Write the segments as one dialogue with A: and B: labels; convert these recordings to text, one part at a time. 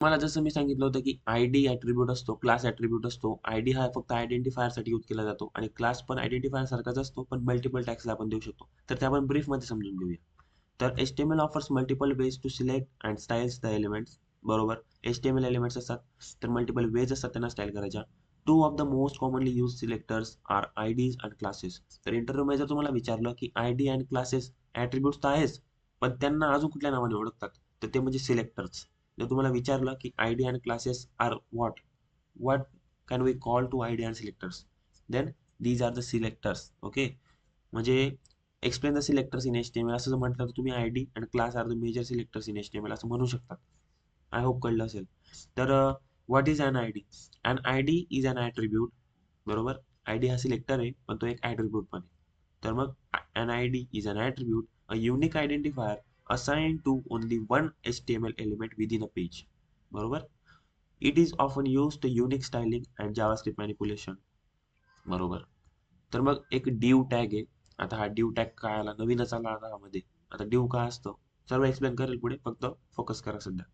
A: मला जसं मी सांगितलं होतं, की आयडी ॲट्रिब्यूट असतो, क्लास ॲट्रिब्यूट असतो. आयडी हा फक्त आयडेंटिफायरसाठी यूज केला जातो आणि क्लास पण आयडेंटिफायर सारखाच असतो, पण मल्टिपल टॅग्सला आपण देऊ शकतो. तर ते आपण ब्रीफमध्ये समजून घेऊया. तर HTML offers multiple ways to select and styles the elements. बरोबर. HTML एलिमेंट्स असतात, तर मल्टिपल वेज असतात त्यांना स्टाईल करायच्या. Two of the most commonly use selectors are IDs and classes. तर इंटरव्ह्यूमध्ये जर तुम्हाला विचारलं, की आयडी अँड क्लासेस ॲट्रिब्यूट्स तर आहेच, पण त्यांना अजून कुठल्या नावाने ओळखतात? तर ते म्हणजे सिलेक्टर्स. जर तुम्हाला विचारलं की ID and classes are what what can we call to ID and selectors, then these are the selectors. Okay. म्हणजे explain the selectors in HTML असं जर म्हटलं तर तुम्ही ID and class are the major selectors in HTML असं म्हणू शकता. I hope कळलं असेल. तर what is an ID? An ID is an attribute. बरोबर. आयडी हा सिलेक्टर आहे, पण तो एक ॲट्रिब्यूट पण आहे. तर मग an ID is an attribute, a unique identifier assigned to only one HTML element within a page. बरोबर. It is often used to unique styling and JavaScript manipulation. बरोबर. तर मग एक div टॅग आहे. आता हा div टॅग काय आला, नवीनच आला आता ह्यामध्ये. आता div काय असतं सर्व एक्सप्लेन करेल पुढे, फक्त फोकस करा सध्या.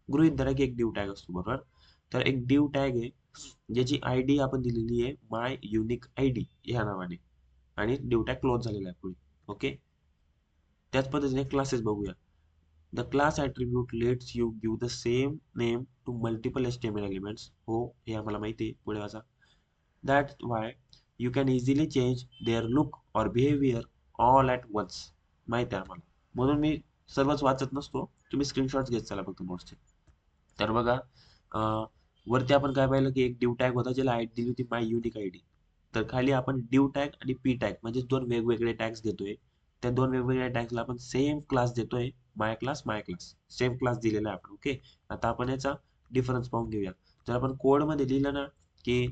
A: गृहीत धरा की एक div टॅग असतो. बरोबर. तर एक div टॅग आहे ज्याची आयडी आपण दिलेली आहे माय युनिक आयडी ह्या नावाने, आणि div टॅग क्लोज झालेला आहे पुढे. ओके. त्याच पद्धतीने क्लासेस बघूया. The class attribute lets you give the same name to multiple HTML elements. हो, हे आम्हाला माहिती आहे. पुढे वाचा. That's why you can easily change their look or behavior all at once. माहिती आहे आम्हाला. म्हणून मी सर्वच वाचत नसतो. तुम्ही स्क्रीनशॉट्स घेत चला फक्त नोट्सचे. तर बघा, वरती आपण काय पाहिलं की एक div टॅग होता ज्याला आयडी दिली होती माय युनिक आयडी. तर खाली आपण div टॅग आणि p टॅग म्हणजे दोन वेगवेगळे टॅग्स देतोय. त्या दोन वेगवेगळ्या टॅग्सला आपण सेम क्लास देतोय. माय क्लास सेम क्लास दिलेला आहे आपण. ओके. आता आपण याचा डिफरन्स पाहून घेऊया. जर आपण कोडमध्ये लिहिलं ना की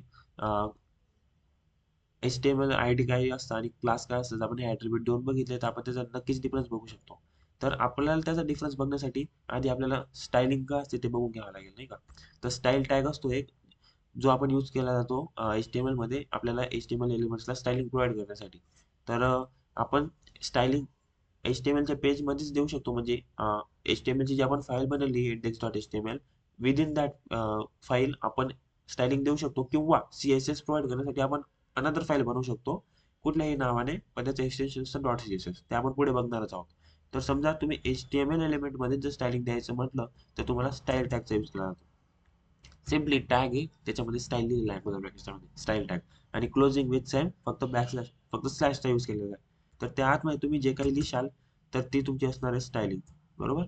A: HTML आयडी काय असतं आणि क्लास काय असतं, आपण हे ॲट्रिब्यूट देऊन बघितले तर आपण त्याचा नक्कीच डिफरन्स बघू शकतो. तर आपल्याला त्याचा डिफरन्स बघण्यासाठी आधी आपल्याला स्टायलिंग काय असते ते बघून घ्यावं लागेल, नाही का? तर स्टाईल टॅग असतो एक, जो आपण यूज केला जातो HTML मध्ये आपल्याला HTML एलिमेंट्सला स्टायलिंग प्रोव्हाइड करण्यासाठी. तर आपण स्टायलिंग HTMLच्या पेजमध्येच देऊ शकतो. म्हणजे HTMLची जी आपण फाईल बनवली index.html, विदिन दॅट फाईल आपण स्टायलिंग देऊ शकतो, किंवा CSS प्रोव्हाइड करण्यासाठी आपण अनदर फाईल बनवू शकतो कुठल्याही नावाने, पण त्याचं एक्सटेन्शन असतं .css. ते आपण पुढे बघणारच आहोत. तर समजा तुम्ही HTML एलिमेंटमध्ये जर स्टायलिंग द्यायचं म्हटलं तर तुम्हाला स्टाईल टॅगचा यूज केला जातो. सिम्पली टॅग आहे त्याच्यामध्ये स्टाईल लिहिलेला आहे बघा त्याच्यामध्ये स्टाईल टॅग, आणि क्लोजिंग विथ सेम फक्त बॅकस्लॅश फक्त स्लॅशचा यूज केलेला आहे. तर त्या आतमध्ये तुम्ही जे काही लिहाल तर ती तुमची असणार आहे स्टायलिंग. बरोबर.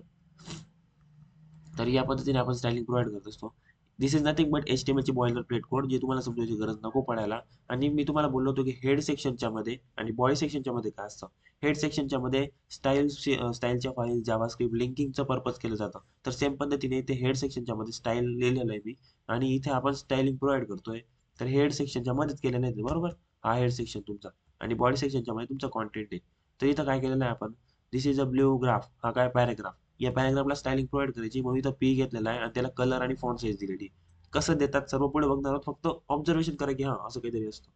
A: तर या पद्धतीने आपण स्टायलिंग प्रोव्हाइड करत असतो. दिस इज नथिंग बट HTML ची बॉयलर प्लेट कोड, जे तुम्हाला समजायची गरज नको पडायला. आणि मी तुम्हाला बोललो होतो की हेड सेक्शनच्या मध्ये आणि बॉडी सेक्शनच्या मध्ये काय असतं. हेड सेक्शनच्या मध्ये स्टाईलच्या फाईल जावास्क्रिप्ट लिंकिंगचं पर्पज केलं जातं. तर सेम पद्धतीने इथे हेड सेक्शनच्या मध्ये स्टाईल लिहिलेलं आहे मी, आणि इथे आपण स्टाईलिंग प्रोव्हाइड करतोय. तर हेड सेक्शनच्या मध्येच केलेलं आहे बरोबर. हा हेड सेक्शन तुमचा, आणि बॉडी सेक्शनच्या मध्ये तुमचा कॉन्टेंट आहे. तर इथं काय केलेलं आहे आपण, दिस इज अ ब्ल्यू ग्राफ, हा काय पॅराग्राफ. या पॅराग्राफला स्टायलिंग प्रोव्हाइड करायची, मग इथं पी घेतलेला आहे आणि त्याला कलर आणि फॉन्ट साईज दिलेली. कसं देतात सर्व पुढे बघणार आहोत, फक्त ऑब्झर्वेशन करा की हा असं काहीतरी असतं.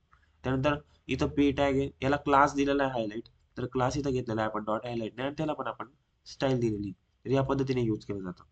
A: त्यानंतर इथं पी टॅग आहे, याला क्लास दिलेला आहे हायलाइट. तर क्लास इथं घेतलेला आहे आपण डॉट हायलाइटने, आणि त्याला पण आपण स्टाईल दिलेली. तर या पद्धतीने यूज केलं जातं.